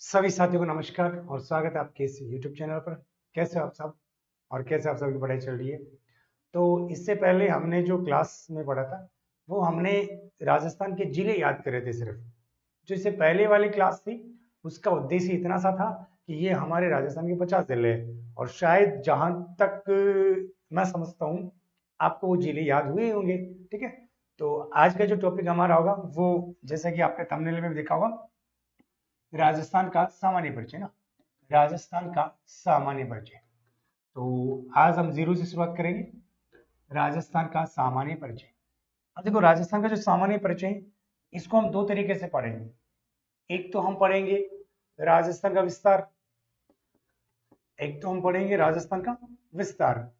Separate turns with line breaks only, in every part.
सभी साथियों को नमस्कार और स्वागत है आपके इस YouTube चैनल पर। कैसे हो आप सब और कैसे आप सबकी पढ़ाई चल रही है। तो इससे पहले हमने जो क्लास में पढ़ा था वो हमने राजस्थान के जिले याद करे थे सिर्फ। जो इससे पहले वाली क्लास थी उसका उद्देश्य इतना सा था कि ये हमारे राजस्थान के 50 जिले हैं और शायद जहां तक मैं समझता हूँ आपको वो जिले याद हुए होंगे। ठीक है, तो आज का जो टॉपिक हमारा होगा वो जैसा कि आपने थंबनेल में भी देखा होगा, राजस्थान का सामान्य परिचय ना, राजस्थान का सामान्य परिचय। तो आज हम जीरो से शुरुआत करेंगे। राजस्थान का सामान्य परिचय। अब देखो, राजस्थान का जो सामान्य परिचय है इसको हम दो तरीके से पढ़ेंगे। एक तो हम पढ़ेंगे राजस्थान का विस्तार, एक तो हम पढ़ेंगे राजस्थान का विस्तार,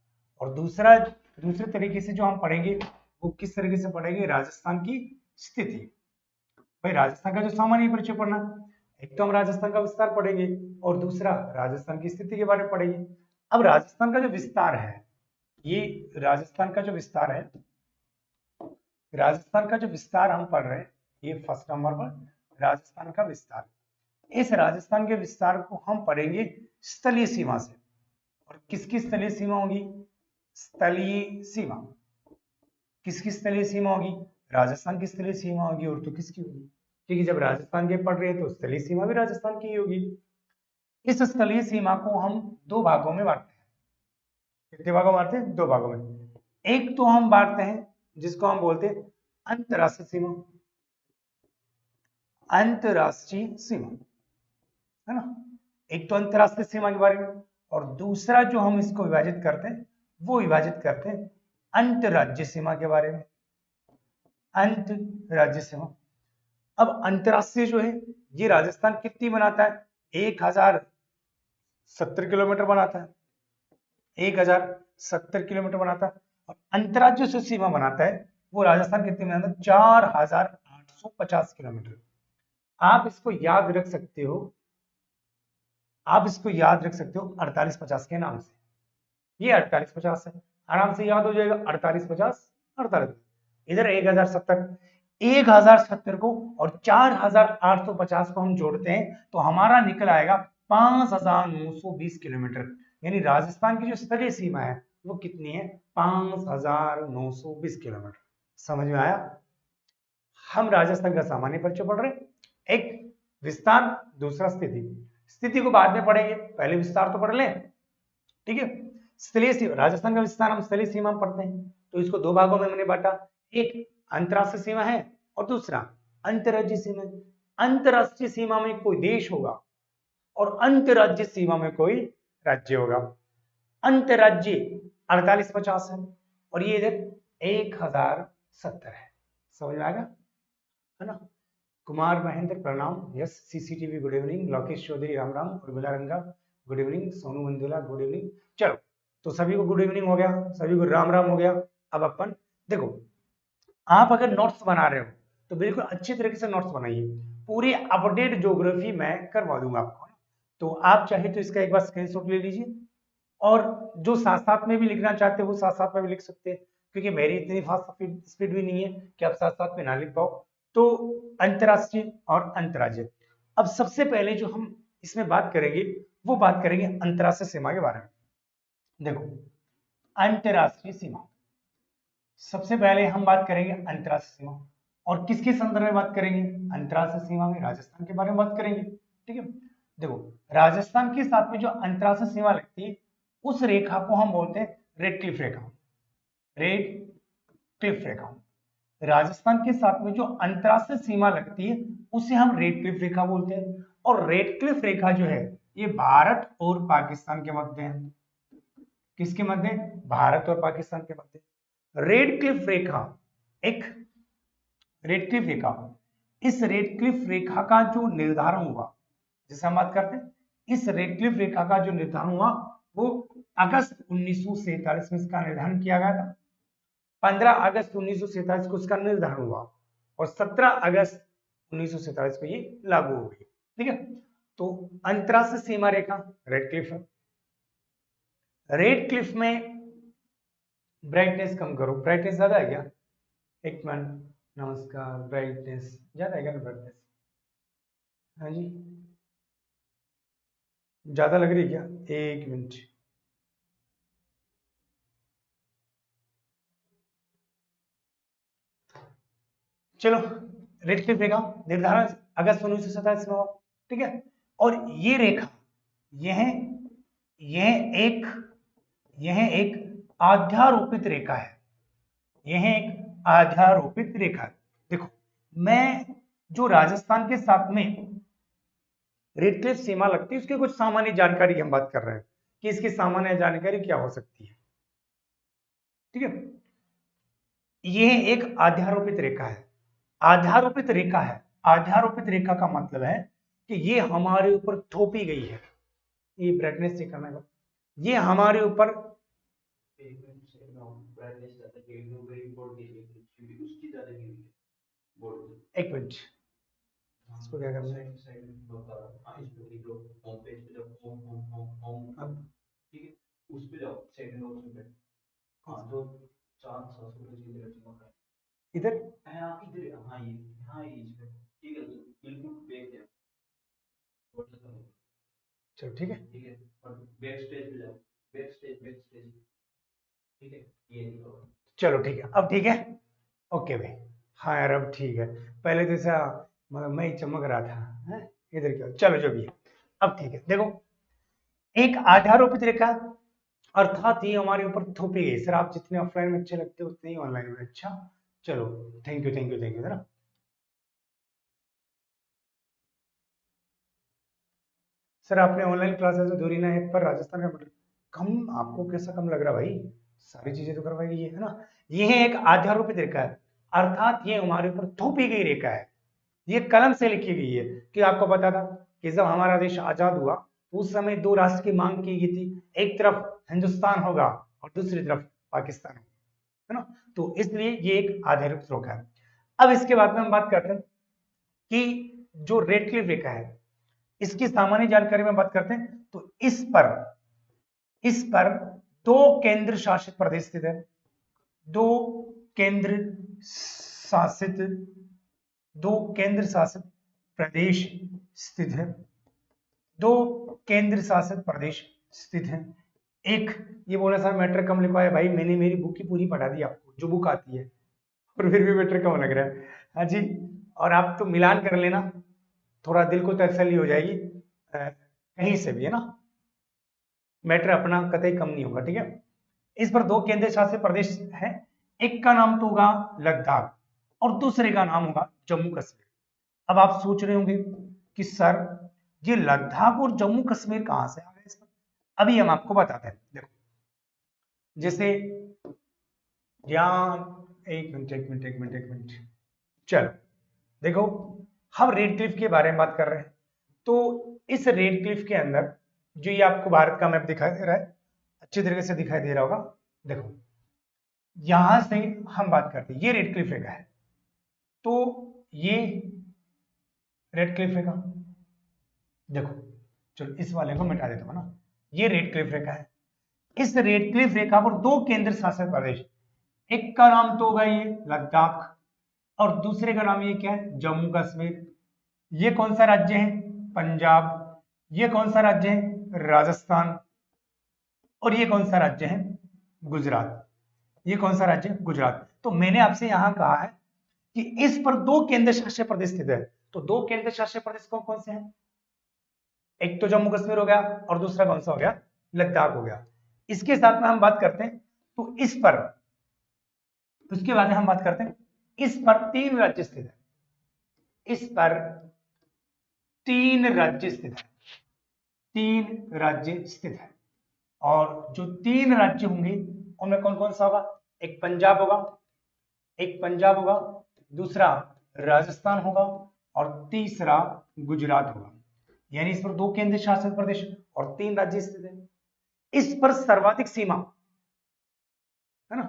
और दूसरे तरीके से जो हम पढ़ेंगे वो किस तरीके से पढ़ेंगे, राजस्थान की स्थिति। भाई राजस्थान का जो सामान्य परिचय पढ़ना, एक तो हम राजस्थान का विस्तार पढ़ेंगे और दूसरा राजस्थान की स्थिति के बारे में पढ़ेंगे। अब राजस्थान का जो विस्तार है, ये राजस्थान का जो विस्तार है, राजस्थान का जो विस्तार हम पढ़ रहे हैं, ये फर्स्ट नंबर पर राजस्थान का विस्तार। इस राजस्थान के विस्तार को हम पढ़ेंगे स्थलीय सीमा से। और किसकी स्थलीय सीमा होगी? स्थलीय सीमा। किसकी स्थलीय सीमा होगी? राजस्थान की स्थलीय सीमा होगी, और तो किसकी होगी? क्योंकि जब राजस्थान के पढ़ रहे हैं तो स्थलीय सीमा भी राजस्थान की ही होगी। इस स्थलीय सीमा को हम दो भागों में बांटते हैं। कितने भागों में बांटते हैं? दो भागों में। एक तो हम बांटते हैं जिसको हम बोलते हैं अंतरराष्ट्रीय सीमा, अंतरराष्ट्रीय सीमा, है ना। एक तो अंतरराष्ट्रीय सीमा के बारे में, और दूसरा जो हम इसको विभाजित करते हैं वो विभाजित करते हैं अंतरराज्य सीमा के बारे में। अंतरराज्य सीमा। अब अंतरराष्ट्रीय जो है ये राजस्थान कितनी बनाता है? 1070 किलोमीटर बनाता है, 1070 किलोमीटर बनाता है। और अंतरराज्य जो सीमा बनाता है वो राजस्थान कितनी बनाता है? 4850 किलोमीटर। आप इसको याद रख सकते हो, आप इसको याद रख सकते हो 4850 के नाम से। ये 4850 है, आराम से याद हो जाएगा। 4850 48, इधर 1070 को और 4850 को हम जोड़ते हैं तो हमारा निकल आएगा 5920 किलोमीटर। यानी राजस्थान की जो स्थलीय सीमा है वो कितनी है? 5920 किलोमीटर। समझ में आया? हम राजस्थान का सामान्य परिचय पढ़ रहे हैं, एक विस्तार, दूसरा स्थिति। स्थिति को बाद में पढ़ेंगे, पहले विस्तार तो पढ़ लें। ठीक है, स्थलीय सीमा, राजस्थान का विस्तार हम स्थलीय सीमा में पढ़ते हैं, तो इसको दो भागों में मैंने बांटा। एक अंतरराष्ट्रीय सीमा है और दूसरा अंतरराज्यीय सीमा। अंतरराष्ट्रीय सीमा में कोई देश होगा और अंतरराज्यीय सीमा में कोई राज्य होगा। अंतरराज्यीय 4850 है और ये इधर 1070 है। समझ में आएगा, है ना। कुमार महेंद्र प्रणाम, yes CCTV good evening, Lokesh Chaudhary Ram Ram, Urmila Ranga good evening, Sonu Mandula good evening. चलो, तो सभी को गुड इवनिंग हो गया, सभी को राम राम हो गया। अब अपन देखो, आप अगर नोट्स बना रहे हो तो बिल्कुल अच्छी तरीके से नोट्स बनाइए। पूरी अपडेट ज्योग्राफी मैं करवा दूंगा आपको, तो आप चाहे तो इसका एक बार स्क्रीनशॉट ले लीजिए, और जो साथ साथ में भी लिखना चाहते हो वो साथ साथ में भी लिख सकते हैं, क्योंकि मेरी इतनी फास्ट स्पीड भी नहीं है कि आप साथ साथ में ना लिख पाओ। तो अंतरराष्ट्रीय और अंतरराज्य। अब सबसे पहले जो हम इसमें बात करेंगे वो बात करेंगे अंतरराष्ट्रीय सीमा के बारे में। देखो, अंतरराष्ट्रीय सीमा, सबसे पहले हम बात करेंगे अंतरराष्ट्रीय सीमा, और किसके संदर्भ में बात करेंगे? अंतरराष्ट्रीय सीमा में राजस्थान के बारे में बात करेंगे। ठीक है, देखो राजस्थान के साथ में जो अंतरराष्ट्रीय सीमा लगती है उस रेखा को हम बोलते हैं रेड क्लिफ रेखा। रेड क्लिफ रेखा। राजस्थान के साथ में जो अंतरराष्ट्रीय सीमा लगती है उसे हम रेड क्लिफ रेखा बोलते हैं। और रेड क्लिफ रेखा जो है ये भारत और पाकिस्तान के मध्य है। किसके मध्य? भारत और पाकिस्तान के मध्य। रेड क्लिफ रेखा, एक रेड क्लिफ रेखा, इस रेड क्लिफ रेखा का जो निर्धारण हुआ, जैसे हम बात करते हैं, इस रेड क्लिफ रेखा का जो निर्धारण हुआ वो अगस्त 1947 में इसका निर्धारण किया गया था। 15 अगस्त 1947 को इसका निर्धारण हुआ और 17 अगस्त 1947 को ये लागू हो गई। ठीक है, तो अंतरराष्ट्रीय सीमा रेखा रेड क्लिफ है। रेड क्लिफ में ब्राइटनेस कम करो, ब्राइटनेस ज्यादा है क्या? एक मिनट, नमस्कार, ब्राइटनेस ज्यादा है क्या? ब्राइटनेस, हाँ जी, ज्यादा लग रही है क्या? एक मिनट, चलो। रेडक्लिफ रेखा निर्धारण अगस्त 1927 में हुआ, ठीक है। और ये रेखा, यह यह यह एक आध्यारोपित रेखा है, यह एक आध्यारोपित रेखा है। देखो, मैं जो राजस्थान के साथ में रेडक्लिफ सीमा लगती है उसकी कुछ सामान्य जानकारी हम बात कर रहे हैं कि इसकी सामान्य जानकारी क्या हो सकती है, ठीक है। यह एक आध्यारोपित रेखा है, आध्यारोपित रेखा है। आध्यारोपित रेखा का मतलब है कि ये हमारे ऊपर थोपी गई है। ये ब्राइटनेस चेक करना है, ये हमारे ऊपर, एक मिनट, इसको क्या करना है, इधर, चलो ठीक है, चलो ठीक है, अब ठीक है, ओके भाई। हाँ यार अब ठीक है, पहले तो ऐसा मैं ही चमक रहा था, हैं? इधर क्या, चलो जो भी है, अब ठीक है। देखो, एक आधारोपित रेखा अर्थात ये हमारे ऊपर थोपी गई। सर आप जितने ऑफलाइन में अच्छे लगते हो उतने ही ऑनलाइन में अच्छा। चलो, thank you thank you thank you sir. Sir आपने ऑनलाइन क्लासेस में धुरीना ऐप पर राजस्थान का मतलब कम, आपको कैसा कम लग रहा भाई? सारी चीजें तो करवाई गई है ना। यह एक आध्यारोपित रेखा है, अर्थात ये हमारे ऊपर थोपी गई रेखा है। ये कलम से लिखी गई है कि आपको पता था कि जब हमारा देश आजाद हुआ उस समय दो राष्ट्र की मांग की गई थी, एक तरफ हिंदुस्तान होगा और दूसरी तरफ पाकिस्तान होगा, है ना। तो इसलिए ये एक आधारित रेखा है। अब इसके बाद में हम बात करते हैं कि जो रेडक्लिफ रेखा है इसकी सामान्य जानकारी में बात करते हैं तो इस पर दो केंद्र शासित प्रदेश स्थित है, दो केंद्र शासित दो केंद्र शासित प्रदेश स्थित है, दो केंद्र शासित प्रदेश स्थित है। एक, ये बोला सर मैटर कम लिखवाया, भाई मैंने मेरी बुक की पूरी पढ़ा दी आपको जो बुक आती है, और फिर भी मैटर कम लग रहा है। हाँ जी, और आप तो मिलान कर लेना, थोड़ा दिल को तसल्ली हो जाएगी, कहीं से भी, है ना। मैटर अपना कतई कम नहीं होगा, ठीक है। इस पर दो केंद्र शासित प्रदेश है, एक का नाम तो होगा लद्दाख और दूसरे का नाम होगा जम्मू कश्मीर। अब आप सोच रहे होंगे कि सर ये लद्दाख और जम्मू कश्मीर कहां से आ गए इस पर? अभी हम आपको बताते हैं। देखो, जैसे यहाँ, एक मिनट, चलो देखो, हम रेड क्लिफ के बारे में बात कर रहे हैं। तो इस रेड क्लिफ के अंदर जो ये आपको भारत का मैप दिखाई दे रहा है, अच्छी तरीके से दिखाई दे रहा होगा। देखो, यहां से हम बात करते हैं, ये रेड क्लिफ रेखा है, तो ये रेड क्लिफ रेखा, देखो, चलो इस वाले को मिटा देता हूं ना, ये रेड क्लिफ रेखा है। इस रेड क्लिफ रेखा पर दो केंद्र शासित प्रदेश, एक का नाम तो होगा ये लद्दाख और दूसरे का नाम ये क्या है, जम्मू कश्मीर। ये कौन सा राज्य है, पंजाब। ये कौन सा राज्य है, राजस्थान। और ये कौन सा राज्य है, गुजरात। ये कौन सा राज्य है, गुजरात। तो मैंने आपसे यहां कहा है कि इस पर दो केंद्र शासित प्रदेश स्थित है। तो दो केंद्र शासित प्रदेश कौन कौन से हैं, एक तो जम्मू कश्मीर हो गया और दूसरा कौन सा हो गया, लद्दाख हो गया। इसके साथ में हम बात करते हैं तो इस पर, उसके बाद हम बात करते हैं इस पर तीन राज्य स्थित है, इस पर तीन राज्य स्थित है, तीन राज्य स्थित है। और जो तीन राज्य होंगे उनमें कौन कौन सा होगा, एक पंजाब होगा, एक पंजाब होगा, दूसरा राजस्थान होगा और तीसरा गुजरात होगा। यानी इस पर दो केंद्र शासित प्रदेश और तीन राज्य स्थित है। इस पर सर्वाधिक सीमा, है ना,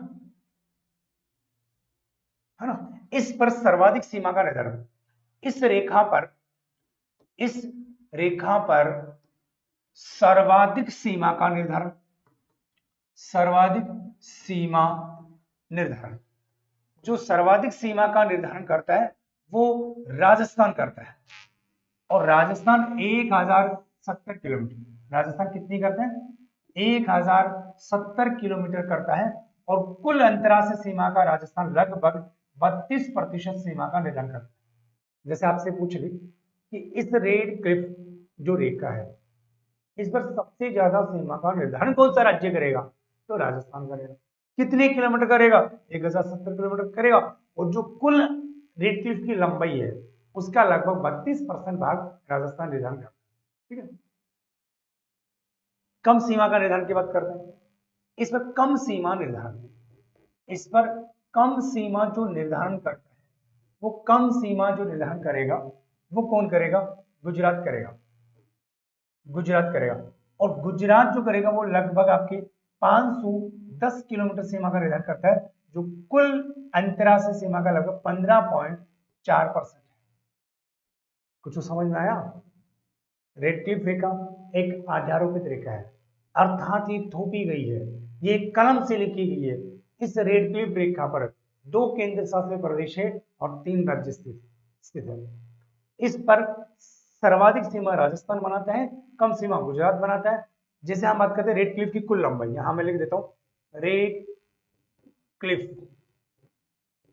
है ना, इस पर सर्वाधिक सीमा का निर्धारण, इस रेखा पर, इस रेखा पर सर्वाधिक सीमा का निर्धारण, सर्वाधिक सीमा निर्धारण, जो सर्वाधिक सीमा का निर्धारण करता है वो राजस्थान करता है। और राजस्थान 1070 किलोमीटर, राजस्थान कितनी करते हैं? 1070 किलोमीटर करता है और कुल अंतर्राष्ट्रीय सीमा का राजस्थान लगभग 32% सीमा का निर्धारण करता है। जैसे आपसे पूछ ली कि इस रेड क्लिफ जो रेखा है इस पर सबसे ज्यादा सीमा का निर्धारण कौन सा राज्य करेगा? तो राजस्थान करेगा। कितने किलोमीटर करेगा? 1070 किलोमीटर करेगा और जो कुल रेड क्लिफ की लंबाई है उसका लगभग 32% भाग राजस्थान निर्धारण करता है। ठीक है, कम सीमा का निर्धारण की बात करते हैं। इस पर कम सीमा निर्धारण, इस पर कम सीमा जो निर्धारण करता है वो कम सीमा जो निर्धारण करेगा वो कौन करेगा? गुजरात करेगा। गुजरात करेगा और गुजरात जो करेगा वो लगभग आपके 510 किलोमीटर सीमा का निर्धारण करता है जो कुल अंतर्राष्ट्रीय सीमा का लगभग 15.4% है। कुछ समझ में आया? रेड क्लिफ रेखा एक आधारोपित रेखा है अर्थात ये थोपी गई है, ये कलम से लिखी गई है। इस रेड क्लिफ रेखा पर 2 केंद्र शासित प्रदेश है और 3 राज्य स्थित है। इस पर सर्वाधिक सीमा राजस्थान बनाता है, कम सीमा गुजरात बनाता है। जैसे हम बात करते हैं रेड क्लिफ की कुल लंबाई, यहां मैं लिख देता हूं रेड क्लिफ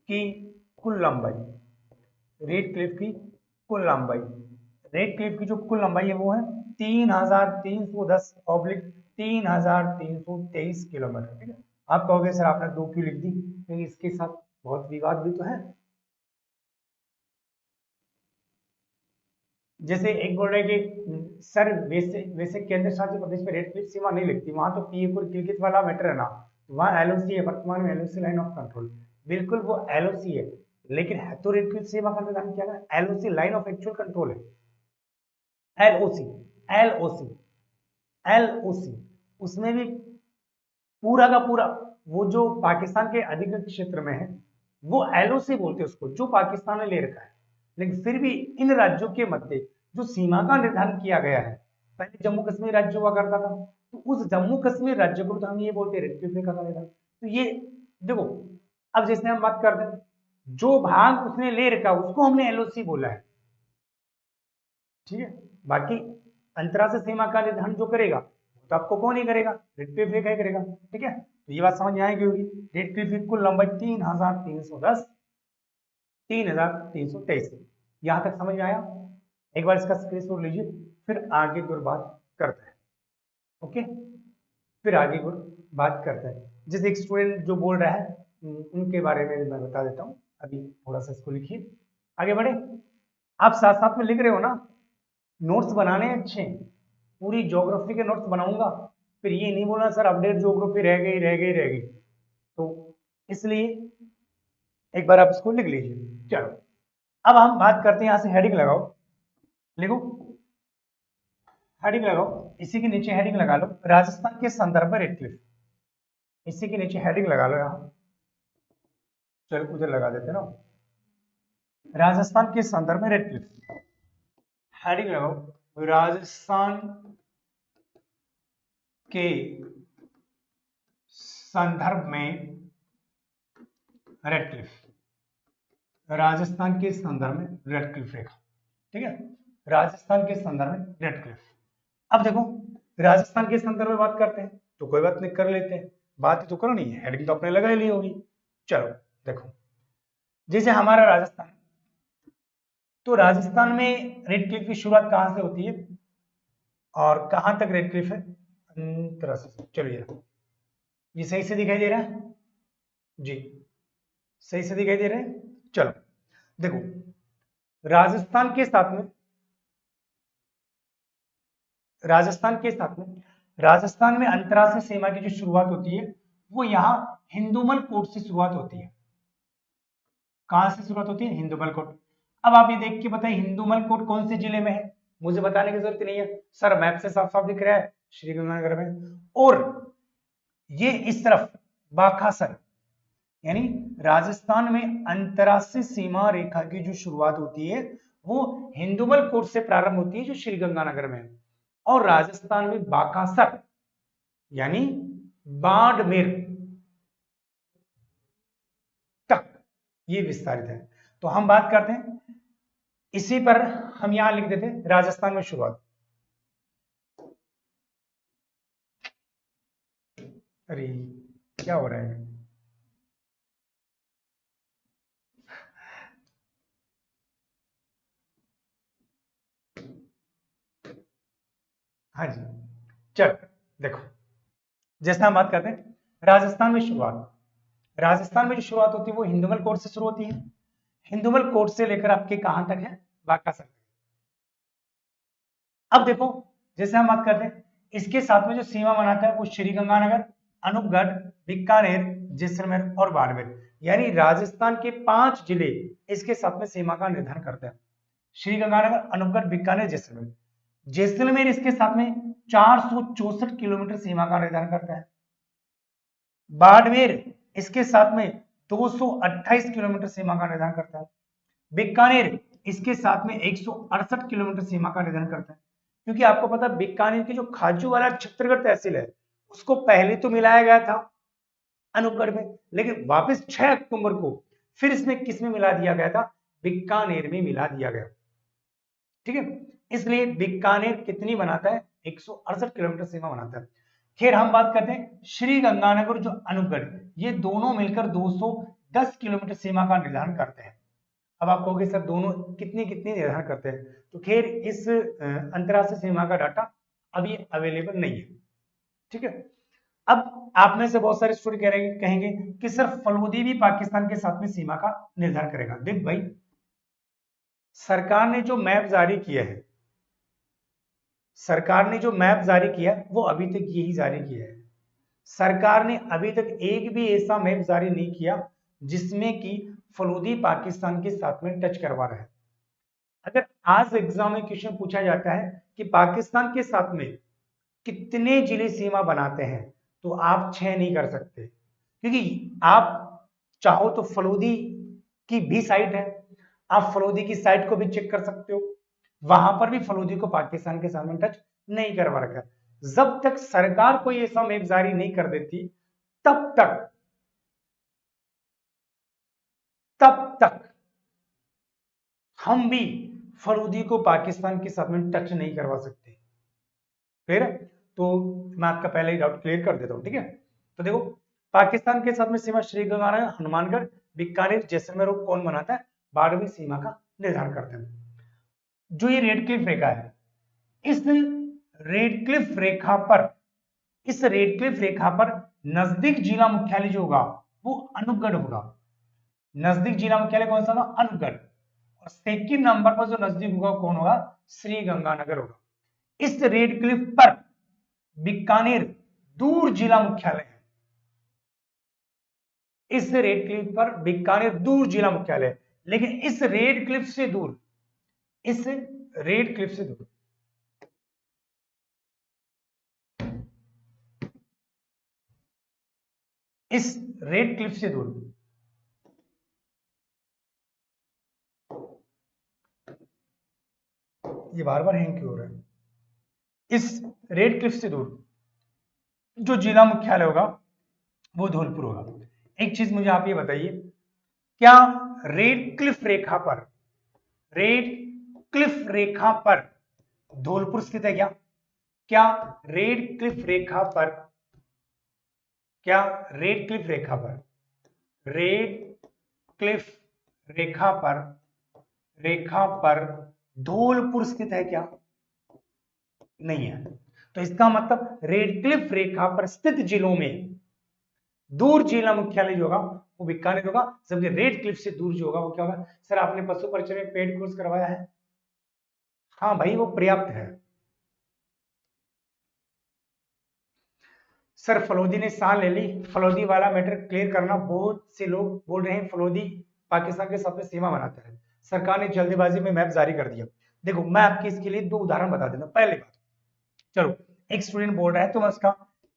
की कुल लंबाई, रेड क्लिफ की कुल लंबाई, रेड क्लिफ की जो कुल लंबाई है वो है 3310/32323 किलोमीटर। ठीक है, आप कहोगे सर आपने 2 क्यों लिख दी, क्योंकि इसके साथ बहुत विवाद भी तो है। जैसे एक बोल रहे कि सर वैसे वैसे केंद्र शासित प्रदेश में रेड क्लिफ सीमा नहीं लिखती, वहां तो पीए और किलगित वाला मैटर है ना, वहां एलओसी है, वर्तमान में एलओसी लाइन ऑफ कंट्रोल, बिल्कुल वो एलओसी है, लेकिन है तो रेड क्लिफ सीमा का निर्धारण किया गया LOC line of actual control है। एलओसी एलओसी एलओसी उसमें भी पूरा का पूरा वो जो पाकिस्तान के अधिकृत क्षेत्र में है वो एलओसी बोलते हैं उसको, जो पाकिस्तान ने ले रखा है। लेकिन फिर भी इन राज्यों के मध्य जो सीमा का निर्धारण किया गया है, पहले जम्मू कश्मीर राज्य हुआ करता था, तो उस जम्मू कश्मीर राज्य को तो हम ये बोलते हैं रेड क्लिफ रेखा का निर्धारण। तो ये देखो, अब जैसे हम बात करते हैं जो भाग उसने ले रखा उसको हमने एलओसी बोला है। ठीक है, बाकी अंतर्राष्ट्रीय सीमा का निर्धारण जो करेगा तो आपको कौन ही करेगा? रेड क्लिफ रेखा ही करेगा। ठीक है, तो ये बात समझ में आएगी होगी। रेड क्लिफ की कुल लंबाई 3323 यहां तक समझ में आया? एक बार इसका स्क्रीनशॉट लीजिए, फिर आगे की बात करते हैं। ओके, फिर आगे की बात करते हैं। जैसे एक स्टूडेंट जो बोल रहा है उनके बारे में मैं बता देता हूँ, अभी थोड़ा सा इसको लिखिए, आगे बढ़े। आप साथ साथ में लिख रहे हो ना, नोट्स बनाने अच्छे, पूरी ज्योग्राफी के नोट्स बनाऊंगा, फिर ये नहीं बोलना सर अपडेट ज्योग्राफी रह गई रह गई रह गई, तो इसलिए एक बार आप इसको लिख लीजिए। चलो अब हम बात करते हैं, यहां से हेडिंग लगाओ, लिखो हेडिंग लगाओ, इसी के नीचे हेडिंग लगा लो राजस्थान के संदर्भ में रेड क्लिफ, इसी के नीचे हेडिंग लगा लो यहां, चलो उधर लगा देते ना, राजस्थान के संदर्भ में रेड क्लिफ, हेडिंग लगाओ राजस्थान के संदर्भ में रेड क्लिफ, राजस्थान के संदर्भ में रेड क्लिफ रेखा। ठीक है, राजस्थान के संदर्भ में रेड क्लिफ। अब देखो राजस्थान के संदर्भ में बात करते हैं तो कोई बात नहीं, कर लेते हैं, बात ही तो करनी है, हेडिंग तो अपने लगा ही ली होगी। चलो देखो, जैसे हमारा राजस्थान, तो राजस्थान में रेड क्लिफ की शुरुआत कहां से होती है और कहां तक रेड क्लिफ है? चलिए ये सही से दिखाई दे रहा है जी, सही से दिखाई दे रहा है। चलो देखो, राजस्थान के साथ में राजस्थान में अंतर्राष्ट्रीय सीमा की जो शुरुआत होती है वो यहां हिंदुमल कोट से शुरुआत होती है। कहां से शुरुआत होती है? हिंदुमल कोट। अब आप ये देख के बताइए हिंदुमल कोट कौन से जिले में है, मुझे बताने की जरूरत नहीं है सर, मैप से साफ साफ दिख रहा है श्रीगंगानगर में। और ये इस तरफ बाकासर, यानी राजस्थान में अंतरराष्ट्रीय सीमा रेखा की जो शुरुआत होती है वो हिंदुमल कोट से प्रारंभ होती है जो श्रीगंगानगर में है, और राजस्थान में बाकासर यानी बाड़मेर तक ये विस्तारित है। तो हम बात करते हैं इसी पर, हम यहां लिख देते हैं राजस्थान में शुरुआत, अरे क्या हो रहा है? हाँ जी, चल देखो, जैसे हम बात करते हैं राजस्थान में शुरुआत, राजस्थान में जो शुरुआत होती है वो हिंदुमल कोट से शुरू होती है। हिंदुमल कोट से लेकर आपके कहां तक है, बाकासर। अब देखो, जैसे हम बात करते हैं इसके साथ में जो सीमा बनाता है वो श्रीगंगानगर, अनूपगढ़, बीकानेर, जैसलमेर और बाड़मेर, यानी राजस्थान के 5 जिले इसके साथ में सीमा का निर्धारण करते हैं। श्रीगंगानगर, अनूपगढ़, बीकानेर, जैसलमेर। जैसलमेर इसके साथ में 464 किलोमीटर सीमा का निर्धारण करता है। बाड़मेर इसके साथ में 228 किलोमीटर सीमा का निर्धारण करता है। बीकानेर इसके साथ में 168 किलोमीटर सीमा का निर्धारण करता है। क्योंकि आपको पता है बीकानेर की जो खाजू वाला छत्तीसगढ़ तहसील है उसको पहले तो मिलाया गया था अनूपगढ़ में, लेकिन वापस 6 अक्टूबर को फिर इसमें किस में मिला दिया गया था, बीकानेर में मिला दिया गया। ठीक है, इसलिए बीकानेर कितनी बनाता है, 168 किलोमीटर सीमा बनाता है। फिर हम बात करते हैं श्री गंगानगर जो अनूपगढ़, ये दोनों मिलकर 210 किलोमीटर सीमा का निर्धारण करते हैं। अब आप कहोगे सर दोनों कितनी कितनी निर्धारण करते हैं, तो खैर इस अंतरराष्ट्रीय सीमा का डाटा अभी अवेलेबल नहीं है। ठीक है, अब आप में से बहुत सारे स्टूडेंट कहेंगे कि सर फलोदी भी पाकिस्तान के साथ में सीमा का निर्धारण करेगा। देख भाई, सरकार ने जो मैप जारी किया है, सरकार ने जो मैप जारी किया वो अभी तक यही जारी किया है। सरकार ने अभी तक एक भी ऐसा मैप जारी नहीं किया जिसमें कि फलोदी पाकिस्तान के साथ में टच करवा रहा है। अगर आज एग्जाम में क्वेश्चन पूछा जाता है कि पाकिस्तान के साथ में कितने जिले सीमा बनाते हैं, तो आप 6 नहीं कर सकते, क्योंकि आप चाहो तो फलोदी की भी साइट है, आप फलोदी की साइट को भी चेक कर सकते हो, वहां पर भी फलोदी को पाकिस्तान के साथ में टच नहीं करवा रखा। जब तक सरकार कोई ऐसा मैप जारी नहीं कर देती तब तक हम भी फलोदी को पाकिस्तान के साथ में टच नहीं करवा सकते। क्लियर है? तो मैं आपका पहले ही डाउट क्लियर कर देता हूं। ठीक है, तो देखो, पाकिस्तान के साथ में सीमा श्रीगंगानगर, हनुमानगढ़, बीकानेर, जैसलमेर कौन बनाता है, 12वीं सीमा का निर्धारण करते हैं। जो ये रेड क्लिफ रेखा है, इस रेड क्लिफ रेखा पर, इस रेड क्लिफ रेखा पर नजदीक जिला मुख्यालय जो होगा वो अनूपगढ़ होगा। नजदीक जिला मुख्यालय कौन सा होगा, अनूपगढ़। और सेकंड नंबर पर जो नजदीक होगा कौन होगा, श्री गंगानगर होगा। इस रेड क्लिफ पर बीकानेर दूर जिला मुख्यालय है। इस रेड क्लिफ पर बीकानेर दूर जिला मुख्यालय है, लेकिन इस रेड क्लिफ से दूर, इस रेड क्लिफ से दूर, इस रेड क्लिफ से दूर, ये बार बार हैंग क्यों हो रहा है, इस रेड क्लिफ से दूर जो जिला मुख्यालय होगा वो धौलपुर होगा। एक चीज मुझे आप ये बताइए, क्या रेड क्लिफ रेखा पर, रेड क्लिफ रेखा पर धौलपुर स्थित है क्या? क्या रेड क्लिफ रेखा पर, क्या रेड क्लिफ रेखा पर, रेड क्लिफ रेखा पर, रेखा पर धौलपुर स्थित है क्या? नहीं है। तो इसका मतलब रेड क्लिफ रेखा पर स्थित जिलों में दूर जिला मुख्यालय जो होगा वो बीकानेर होगा, जबकि रेड क्लिफ से दूर जो होगा वो क्या होगा। सर आपने पशु परिचय में पेड कोर्स करवाया है? हाँ भाई, वो पर्याप्त है। सर फलोदी ने साल ले ली, फलोदी वाला मैटर क्लियर करना, बहुत से लोग बोल रहे हैं फलोदी पाकिस्तान के साथ में सीमा बनाता है, सरकार ने जल्दीबाजी में मैप जारी कर दिया। देखो मैं आपके इसके लिए 2 उदाहरण बता देता हूं। पहली बात, चलो एक स्टूडेंट बोल रहा है तो मैं उसका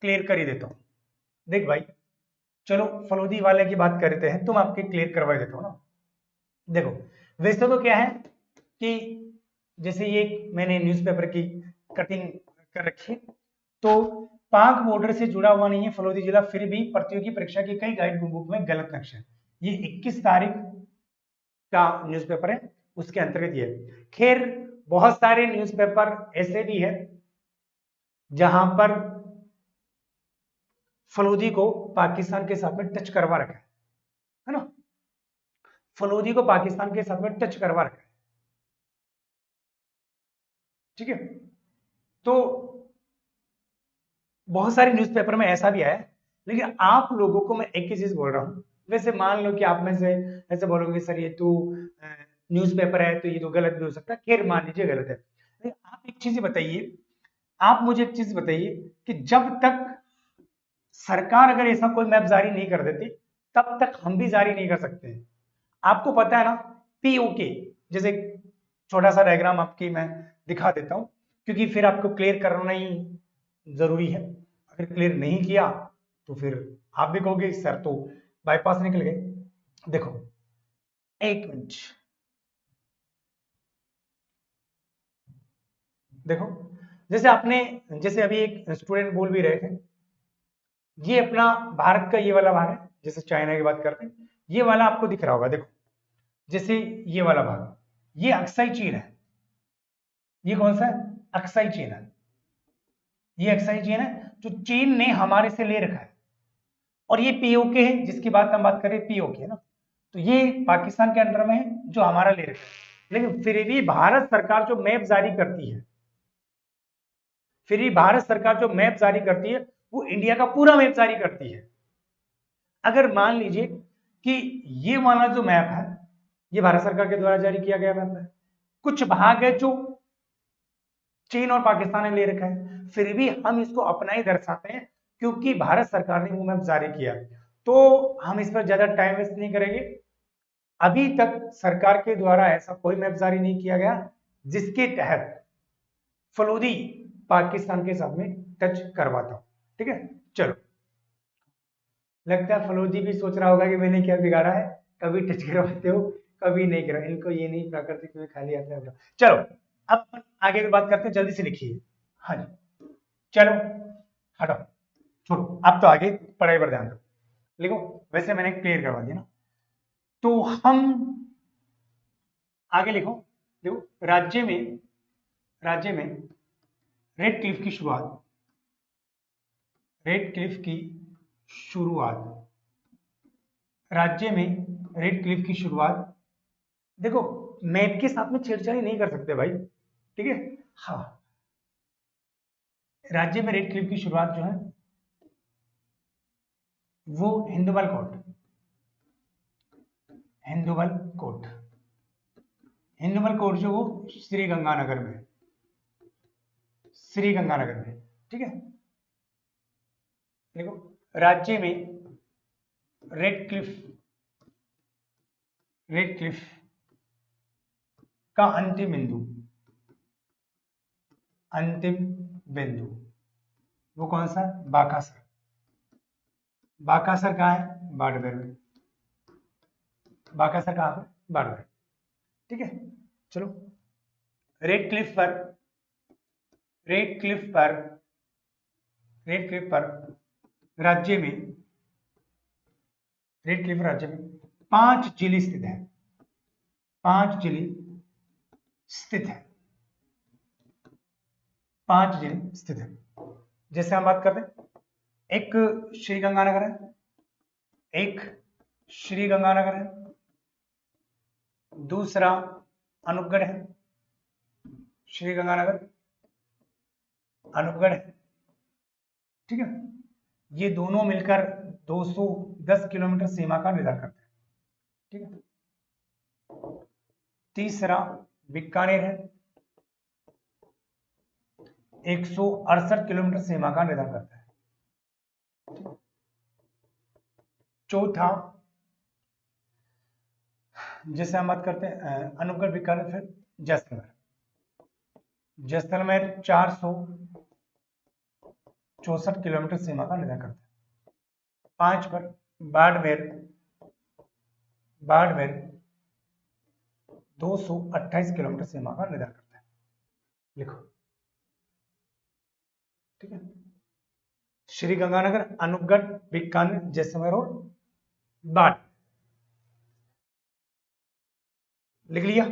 क्लियर कर ही देता हूं। देख भाई, चलो फलोदी वाले की बात करते हैं तो मैं आपके क्लियर करवा देता हूं ना। देखो वैसे तो क्या है कि जैसे ये मैंने न्यूज़पेपर की कटिंग कर रखी है, तो पाक बॉर्डर से जुड़ा हुआ नहीं है फलोदी जिला, फिर भी प्रतियोगी परीक्षा की कई गाइड बुक में गलत नक्शा है। ये 21 तारीख का न्यूज़पेपर है, उसके अंतर्गत ये। खैर बहुत सारे न्यूज़पेपर ऐसे भी है जहां पर फलोदी को पाकिस्तान के साथ में टच करवा रखा है ना, फलोदी को पाकिस्तान के साथ में टच करवा रखा है, ठीक है। तो बहुत सारे न्यूज़पेपर में ऐसा भी आया, लेकिन आप लोगों को मैं एक ही चीज बोल रहा हूं। वैसे मान लो कि आप में से ऐसे बोलोगे सर ये तो न्यूज़पेपर है तो ये तो गलत भी हो सकता है, खैर मान लीजिए गलत है, लेकिन आप एक चीज बताइए, आप मुझे एक चीज बताइए कि जब तक सरकार अगर ऐसा कोई मैप जारी नहीं कर देती तब तक हम भी जारी नहीं कर सकते हैं। आपको पता है ना, पीओके, जैसे छोटा सा डायग्राम आपकी मैं दिखा देता हूं, क्योंकि फिर आपको क्लियर करना ही जरूरी है। अगर क्लियर नहीं किया तो फिर आप भी कहोगे सर तो बाईपास निकल गए। देखो एक मिनट, देखो जैसे अभी एक स्टूडेंट बोल भी रहे थे, ये अपना भारत का ये वाला भाग है, जैसे चाइना की बात करते हैं, ये वाला आपको दिख रहा होगा। देखो जैसे ये वाला भाग, ये अक्साई चीन है, ये कौन सा है, अक्साई चीन है, ये अक्साई चीन है जो चीन ने हमारे से ले रखा है। और ये पीओके है जिसकी हम बात कर रहे हैं, पीओके है ना, तो ये पाकिस्तान के अंडर में है जो हमारा ले रखा है। लेकिन फिर भी भारत सरकार जो मैप जारी करती है, फिर भी भारत सरकार जो मैप जारी करती है वो इंडिया का पूरा मैप जारी करती है। अगर मान लीजिए कि ये वाला जो मैप है ये भारत सरकार के द्वारा जारी किया गया मैप है, कुछ भाग है जो चीन और पाकिस्तान ने ले रखा है, फिर भी हम इसको अपना ही दर्शाते हैं क्योंकि भारत सरकार ने वो मैप जारी किया। तो हम इस पर ज्यादा टाइम वेस्ट नहीं करेंगे। अभी तक सरकार के द्वारा ऐसा कोई मैप जारी नहीं किया गया जिसके तहत फलोदी पाकिस्तान के साथ में टच करवाता हूं, ठीक है। चलो, लगता है फलोदी भी सोच रहा होगा कि मैंने क्या बिगाड़ा है, कभी टच करवाते हो कभी नहीं करा, इनको ये नहीं प्राकृतिक में खाली आता है। चलो अब अपन आगे की बात करते हैं, जल्दी से लिखिए। हाँ जी, चलो हटो, छोड़ो, अब तो आगे पढ़ाई पर ध्यान दो। लिखो, वैसे मैंने क्लियर करवा दिया ना, तो हम आगे लिखो। देखो राज्य में रेड क्लिफ की शुरुआत, रेड क्लिफ की शुरुआत, राज्य में रेड क्लिफ की शुरुआत। देखो मैप के साथ में छेड़छाड़ी नहीं कर सकते भाई, ठीक है। हाँ, राज्य में रेड क्लिफ की शुरुआत जो है वो Hindumal coat, Hindumal coat, Hindumal coat जो वो श्री गंगानगर में, श्री गंगानगर में, ठीक है। देखो राज्य में रेड क्लिफ, रेड क्लिफ का अंतिम बिंदु, अंतिम बिंदु वो कौन सा, बाकासर, बाकासर कहाँ है, बाड़मेर में, बाकासर कहाँ पर, बाड़मेर, ठीक है। चलो रेड क्लिफ पर, रेड क्लिफ पर, रेड क्लिफ पर राज्य में, रेड क्लिफ राज्य में 5 जिले स्थित है, 5 जिले स्थित है, 5 जिले स्थित है। जैसे हम बात करते हैं, एक श्री गंगानगर है, एक श्री गंगानगर है, दूसरा अनूपगढ़ है, श्री गंगानगर अनूपगढ़ है, ठीक है। ये दोनों मिलकर 210 किलोमीटर सीमा का निर्धारण करते हैं, ठीक है। तीसरा बीकानेर है, 168 किलोमीटर सीमा का निर्धारण करता है। चौथा, जैसे हम बात करते हैं अनूपगढ़ बीकानेर, फिर जैसलमेर, जैसलमेर 464 किलोमीटर सीमा का निर्धारण करता है। 5 पर बाड़मेर, बाड़मेर 228 किलोमीटर सीमा का निर्धारण करता है। लिखो, ठीक है। श्री गंगानगर, अनूपगढ़, बीकानेर, जैसलमेर और बाड़, लिख लिया।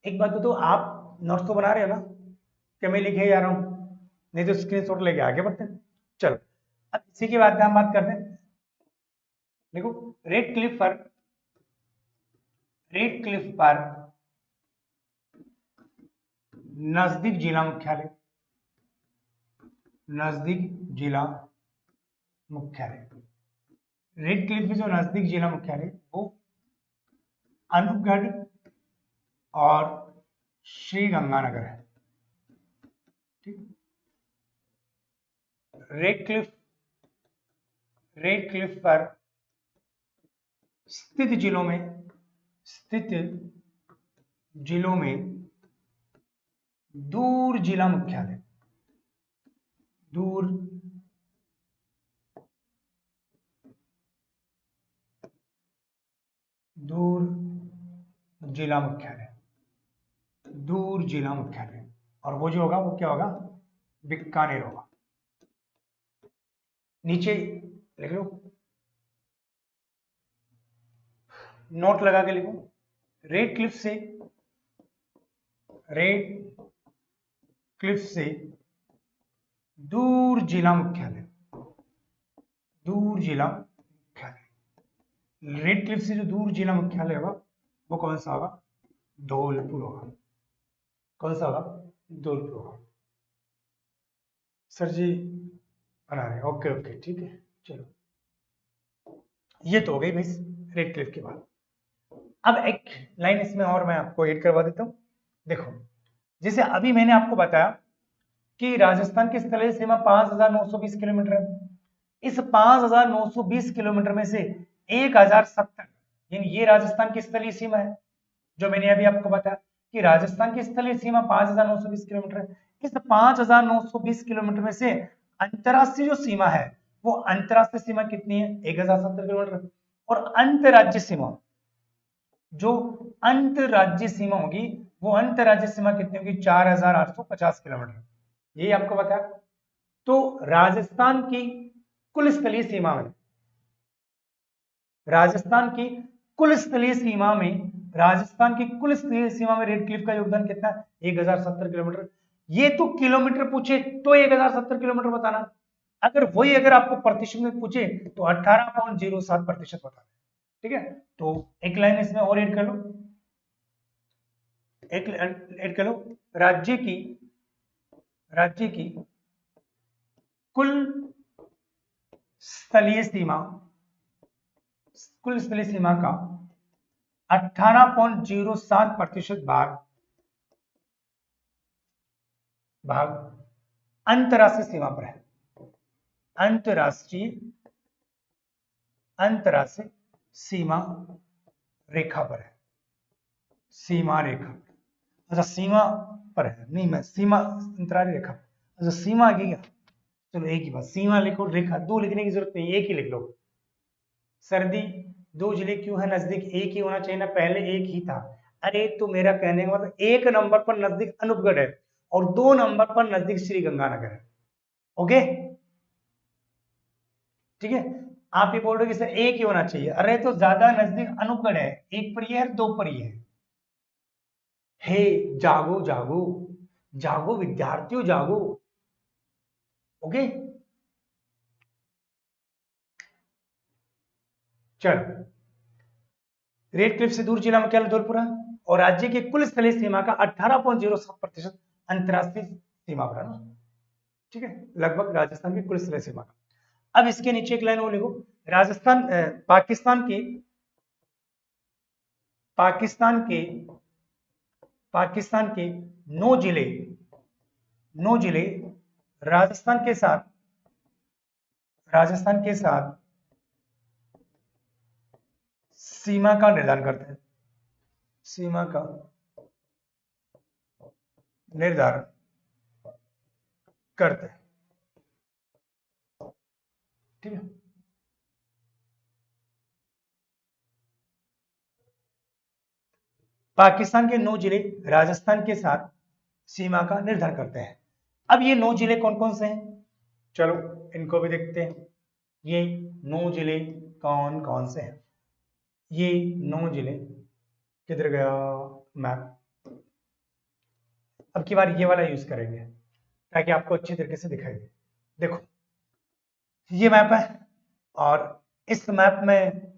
एक बात बताओ, आप नोट्स तो बना रहे हो ना, क्या मैं लिखे जा रहा हूं, नहीं तो स्क्रीनशॉट लेके आगे बढ़ते हैं। चलो सी के बाद में हम बात करते हैं, देखो रेड क्लिफ पर नजदीक जिला मुख्यालय, रेड क्लिफ में जो नजदीक जिला मुख्यालय वो अनूपगढ़ और श्री गंगानगर है। ठीक, रेड क्लिफ पर स्थित जिलों में दूर जिला मुख्यालय, दूर जिला मुख्यालय, और वो जो होगा वो क्या होगा, बीकानेर होगा। नीचे लिख लो, नोट लगा के लिखो, रेड क्लिफ से दूर जिला मुख्यालय, रेड क्लिफ से जो दूर जिला मुख्यालय होगा वो कौन सा होगा, धौलपुर होगा। कौन सा होगा, धौलपुर होगा। सर जी बना रहे, ओके ठीक है, चलो ये तो हो गई भाई रेड क्लिफ के बाद। अब एक लाइन इसमें और मैं आपको ऐड करवा देता हूं। देखो जैसे अभी मैंने आपको बताया कि राजस्थान की स्थलीय सीमा 5,920 किलोमीटर है। इस 5,920 किलोमीटर में से 1,070 यानी ये राजस्थान की स्थलीय सीमा है, जो मैंने अभी आपको बताया कि राजस्थान की स्थलीय सीमा 5,920 किलोमीटर है। इस 5,920 किलोमीटर में से अंतरराष्ट्रीय जो सीमा है वो अंतरराष्ट्रीय सीमा कितनी है, 1,070 किलोमीटर। और अंतरराज्य सीमा, जो अंतरराज्य सीमा होगी वो अंतरराज्य सीमा कितनी होगी, 4,850 किलोमीटर, ये आपको बताया। तो राजस्थान की कुल स्थलीय सीमा में, राजस्थान की कुल स्थलीय सीमा में रेड क्लिफ का योगदान कितना है, 1,070 किलोमीटर। ये तो किलोमीटर पूछे तो 1,070 किलोमीटर बताना, अगर आपको प्रतिशत में पूछे तो 18.07% बताना। ठीक है, तो एक लाइन इसमें और ऐड कर लो, राज्य की कुल स्थलीय सीमा का 18.07% भाग अंतरराष्ट्रीय सीमा पर है, अंतरराष्ट्रीय सीमा रेखा पर है, अच्छा सीमा पर है, नहीं मैं सीमा अंतराली रेखा, अच्छा सीमा आ गई क्या, चलो एक ही बात, सीमा लिखो, रेखा दो लिखने की जरूरत नहीं, एक ही लिख लो। सर्दी दो जिले क्यों है नजदीक, एक ही होना चाहिए ना, पहले एक ही था। अरे तो मेरा कहने का मतलब एक नंबर पर नजदीक अनूपगढ़ है और 2 नंबर पर नजदीक श्री गंगानगर है। ओके ठीक है, आप ये बोल रहे हो कि सर एक ही होना चाहिए, अरे तो ज्यादा नजदीक अनूपगढ़ है, एक पर ये है 2 पर ये है। हे जागो जागो जागो विद्यार्थियों जागो। ओके चलो, रेड क्लिफ से दूर जिला मुख्यालय धौलपुर है और राज्य की कुल स्थलीय सीमा का 18.07% अंतरराष्ट्रीय सीमा पर है ना। ठीक है, लगभग राजस्थान की कुल स्थलीय सीमा का। अब इसके नीचे एक लाइन और लिखो, राजस्थान पाकिस्तान के 9 जिले राजस्थान के साथ सीमा का निर्धारण करते हैं, सीमा का निर्धारण करते हैं। ठीक है, पाकिस्तान के 9 जिले राजस्थान के साथ सीमा का निर्धारण करते हैं। अब ये 9 जिले कौन कौन से हैं, चलो इनको भी देखते हैं। ये 9 जिले कौन कौन से हैं, ये 9 जिले किधर गया मैप, अब की बार ये वाला यूज करेंगे ताकि आपको अच्छी तरीके से दिखाई दे। देखो ये मैप है और इस मैप में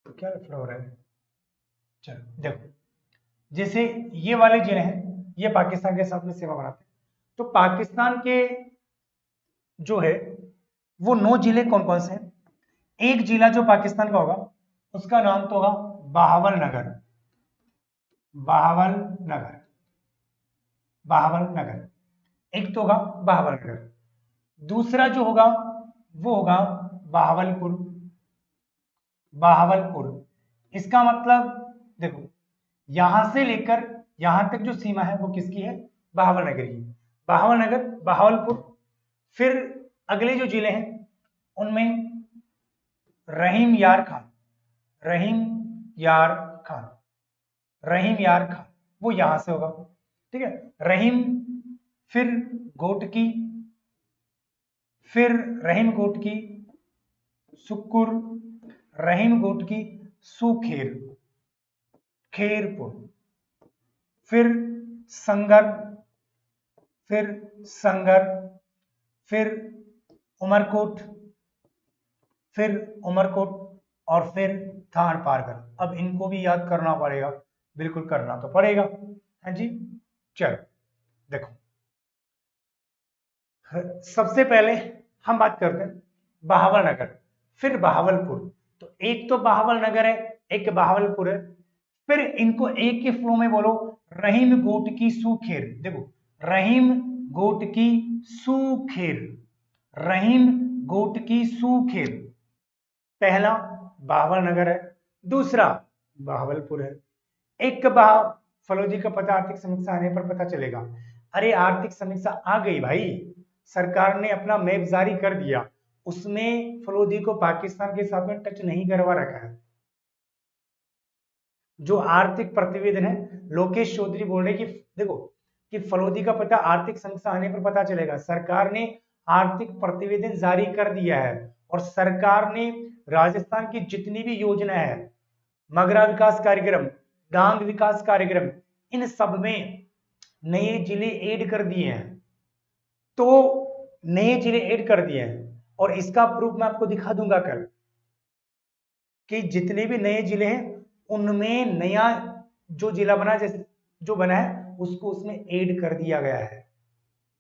क्या फ्लो रहा है, चलो देखो, जैसे ये वाले जिले हैं ये पाकिस्तान के साथ में सीमा बनाते हैं, तो पाकिस्तान के जो है वो 9 जिले कौन कौन से हैं। एक जिला जो पाकिस्तान का होगा उसका नाम तो होगा बहावल नगर, बहावल नगर, बहावल नगर, एक तो होगा बहावल नगर। दूसरा जो होगा वो होगा बहावलपुर, बहावलपुर। इसका मतलब देखो यहां से लेकर यहां तक जो सीमा है वो किसकी है, बहावल नगर की, बहावल नगर, बहावलपुर। फिर अगले जो जिले हैं उनमें रहीम यार खान, रहीम यार खान, रहीम यार खान वो यहां से होगा, ठीक है, रहीम। फिर गोटकी, फिर रहीम गोटकी, सुक्कुर, रहीम गोटकी, सुखेर, खेरपुर, फिर संगर, फिर संगर, फिर उमरकोट, फिर उमरकोट और फिर थान पारकर। अब इनको भी याद करना पड़ेगा, बिल्कुल करना तो पड़ेगा, हाँ जी। चलो देखो, सबसे पहले हम बात करते हैं बहावल नगर, फिर बहावलपुर। तो एक तो बहावल नगर है, एक बहावलपुर है। फिर इनको एक के फ्लो में बोलो, रहीम गोट की सुखेर। देखो रहीम गोट की सुखेर, रहीम गोट की सुखेर। पहला बहावल नगर है, दूसरा बहावलपुर है। एक फलोजी का पता आर्थिक समीक्षा आने पर पता चलेगा। अरे आर्थिक समीक्षा आ गई भाई, सरकार ने अपना मैप जारी कर दिया, उसमें फलोदी को पाकिस्तान के साथ में टच नहीं करवा रखा है। जो आर्थिक प्रतिवेदन है, लोकेश चौधरी बोल रहे कि देखो कि फलोदी का पता आर्थिक समीक्षा आने पर पता चलेगा। सरकार ने आर्थिक प्रतिवेदन जारी कर दिया है और सरकार ने राजस्थान की जितनी भी योजना है, मगरा विकास कार्यक्रम, डांग विकास कार्यक्रम, इन सब में नए जिले ऐड कर दिए हैं। तो नए जिले ऐड कर दिए हैं और इसका प्रूफ मैं आपको दिखा दूंगा कल, कि जितने भी नए जिले हैं उनमें नया जो जिला बना, जैसे जो बना है उसको उसमें ऐड कर दिया गया है,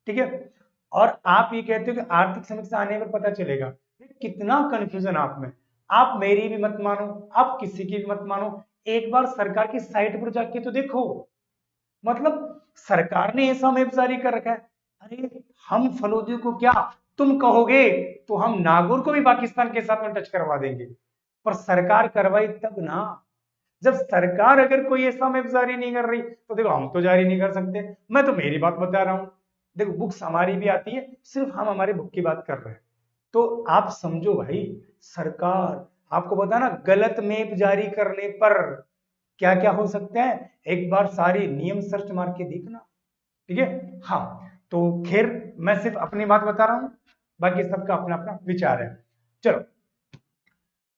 ठीक है। और आप ये कहते हो कि आर्थिक समीक्षा आने पर पता चलेगा, कितना कंफ्यूजन आप में। आप मेरी भी मत मानो, आप किसी की भी मत मानो, एक बार सरकार की साइट पर जाके तो देखो। मतलब सरकार ने ऐसा मैप जारी कर रखा है, अरे हम फलोदी को क्या, तुम कहोगे तो हम नागौर को भी पाकिस्तान के साथ में टच करवा देंगे, पर सरकार करवाई तब ना। जब सरकार अगर कोई ऐसा मैप जारी नहीं कर रही तो देखो हम तो जारी नहीं कर सकते। मैं तो मेरी बात बता रहा हूं, देखो बुक्स हमारी भी आती है, सिर्फ हम हमारे बुक की बात कर रहे हैं। तो आप समझो भाई, सरकार आपको पता ना गलत मैप जारी करने पर क्या क्या हो सकता है, एक बार सारी नियम सर्च मार के देखना, ठीक है। हाँ तो खैर मैं सिर्फ अपनी बात बता रहा हूं, बाकी सबका अपना अपना विचार है। चलो,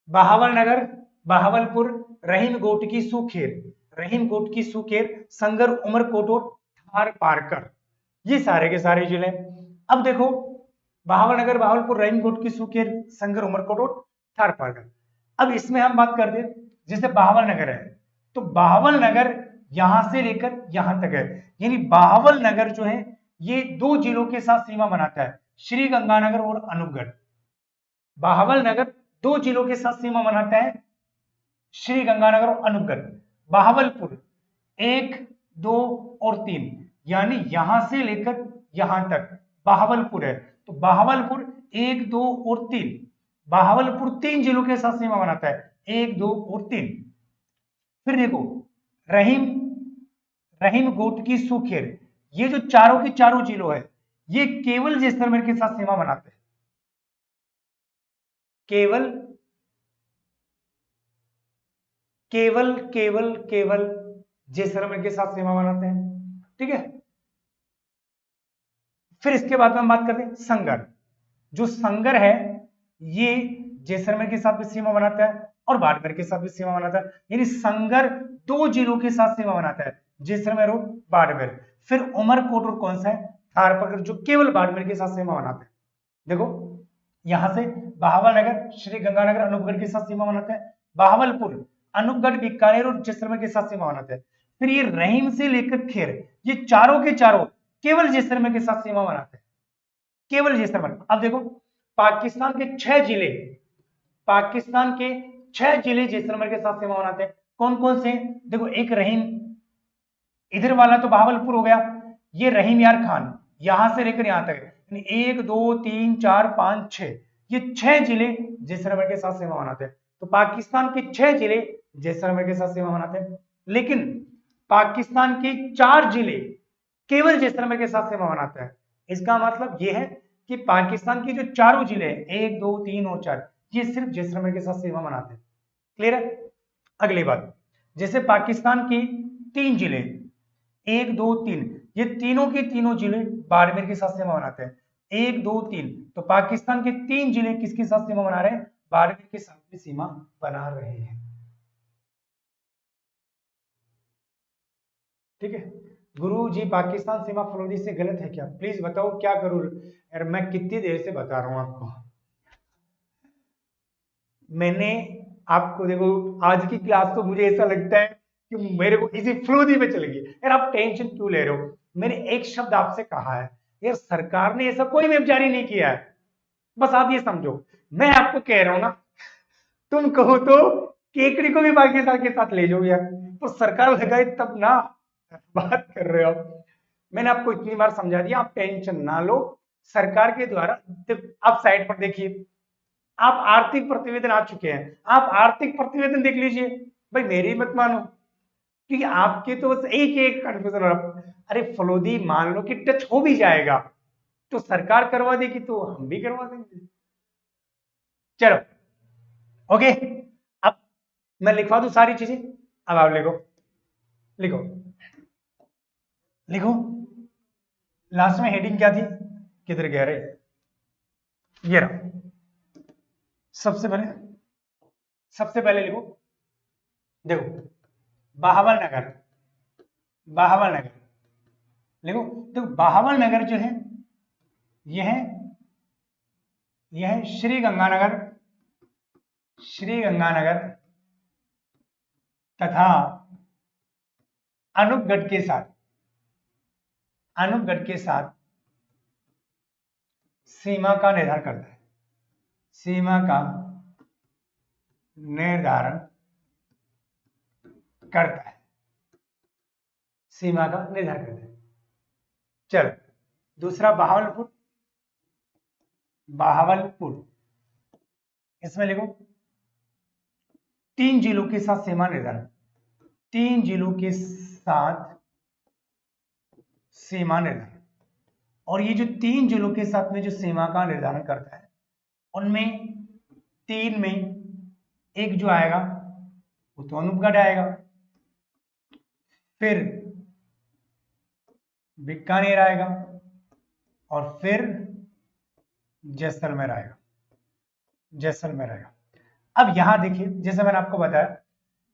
बहावल नगर, बहावलपुर, रहीम गोट की सुखेर, रहीम गोट की सुखेर, संगर, उमरकोट और थार पारकर, ये सारे के सारे जिले। अब देखो बहावल नगर, बहावलपुर, रहीम गोट की सुखेर, संगर, उमरकोट और थार पारकर। अब इसमें हम बात करते हैं, जैसे बहावल नगर है तो बहावल नगर यहां से लेकर यहां तक है, यानी बहावल नगर जो है ये 2 जिलों के साथ सीमा बनाता है, श्री गंगानगर और अनूपगढ़। बहावल नगर 2 जिलों के साथ सीमा बनाता है, श्री गंगानगर और अनूपगढ़। बहावलपुर 1, 2 और 3, यानी यहां से लेकर यहां तक बहावलपुर है। तो बहावलपुर 1, 2 और 3, बहावलपुर 3 जिलों के साथ सीमा बनाता है, 1, 2 और 3। फिर देखो रहीम, रहीम गोट की सुखेर, ये जो चारों के चारों जिलों है ये केवल जैसलमेर के साथ सीमा बनाते हैं, केवल केवल केवल केवल जैसलमेर के साथ सीमा बनाते हैं, ठीक है। फिर इसके बाद में हम बात करते हैं संगर। जो संगर है ये जैसलमेर के साथ भी सीमा बनाता है और बाड़मेर के साथ भी सीमा बनाता है, यानी संगर 2 जिलों के साथ सीमा बनाता है, जैसलमेर और बाड़मेर। फिर उमरकोट और कौन सा है, थारपारकर, जो केवल बाड़मेर के साथ सीमा बनाते हैं। देखो यहां से बहावलनगर, श्री गंगानगर, अनूपगढ़ के साथ सीमा बनाते हैं। बहावलपुर, अनूपगढ़, बीकानेर और जैसलमेर के साथ सीमा बनाते हैं। फिर ये रहीम से लेकर खेर, ये चारों के चारों केवल जैसलमेर के साथ सीमा बनाते हैं, केवल जैसलमेर। अब देखो पाकिस्तान के 6 जिले, पाकिस्तान के 6 जिले जैसलमेर के साथ सीमा बनाते हैं। कौन कौन से? देखो एक रहीम, इधर वाला तो बहावलपुर हो गया, ये रहीम यार खान यहां से लेकर यहां तक, 1 2 3 4 5 6, ये 6 जिले जैसलमेर के साथ सीमा बनाते हैं। तो पाकिस्तान के 6 जिले जैसलमेर के साथ सीमा बनाते हैं, लेकिन पाकिस्तान के 4 जिले केवल जैसलमेर के साथ सीमा बनाते हैं। इसका मतलब यह है कि पाकिस्तान के जो चारों जिले हैं, 1 2 3 और 4, ये सिर्फ जैसलमेर के साथ सीमा बनाते हैं। क्लियर है? अगली बात, जैसे पाकिस्तान की 3 जिले, 1 2 3, ये तीनों के तीनों जिले बाड़मेर के साथ सीमा बनाते हैं। 1 2 3, तो पाकिस्तान के 3 जिले किसके साथ सीमा बना रहे हैं? बाड़मेर के साथ में सीमा बना रहे हैं। ठीक है गुरु जी, पाकिस्तान सीमा फलोदी से गलत है क्या? प्लीज बताओ क्या करूं यार, मैं कितनी देर से बता रहा हूं आपको। मैंने आपको देखो, आज की क्लास तो मुझे ऐसा लगता है कि मेरे को इसी फलोदी में चल गई यार। आप टेंशन क्यों ले रहे हो? मैंने एक शब्द आपसे कहा है यार, सरकार ने ऐसा कोई मैप जारी नहीं किया है, बस आप ये समझो। मैं आपको कह रहा हूं ना, तुम कहो तो केकड़ी को भी पाकिस्तान के साथ ले जाओ यार, तो सरकार लगाए तब ना, बात कर रहे हो आप। मैंने आपको इतनी बार समझा दिया, आप टेंशन ना लो। सरकार के द्वारा, आप साइड पर देखिए, आप आर्थिक प्रतिवेदन आ चुके हैं, आप आर्थिक प्रतिवेदन देख लीजिए। भाई मेरी मत मानो, क्योंकि आपके तो बस एक एक कंफ्यूजन हो रहा। अरे फलोदी मान लो कि टच हो भी जाएगा, तो सरकार करवा देगी तो हम भी करवा देंगे। चलो ओके, अब मैं लिखवा दूं सारी चीजें। अब आप लिखो, लिखो, लिखो। लास्ट में हेडिंग क्या थी? किधर गया रे? ये रहा। सबसे पहले, सबसे पहले लिखो, देखो बहावल नगर, बहावल नगर लिखो। देखो बहावल नगर जो है, यह है, यह है श्री गंगानगर, श्री गंगानगर तथा अनूपगढ़ के साथ, अनूपगढ़ के साथ सीमा का निर्धारण करता है, सीमा का निर्धारण करता है, सीमा का निर्धारण करता है। चलो दूसरा बहावलपुर, बहावलपुर, इसमें लिखो 3 जिलों के साथ सीमा निर्धारण, 3 जिलों के साथ सीमा निर्धारण। और ये जो 3 जिलों के साथ में जो सीमा का निर्धारण करता है, उनमें 3 में एक जो आएगा वो तो अनूपगढ़ आएगा, फिर बीकानेर आएगा, और फिर जैसलमेर आएगा, जैसलमेर आएगा। अब यहां देखिए, जैसे मैंने आपको बताया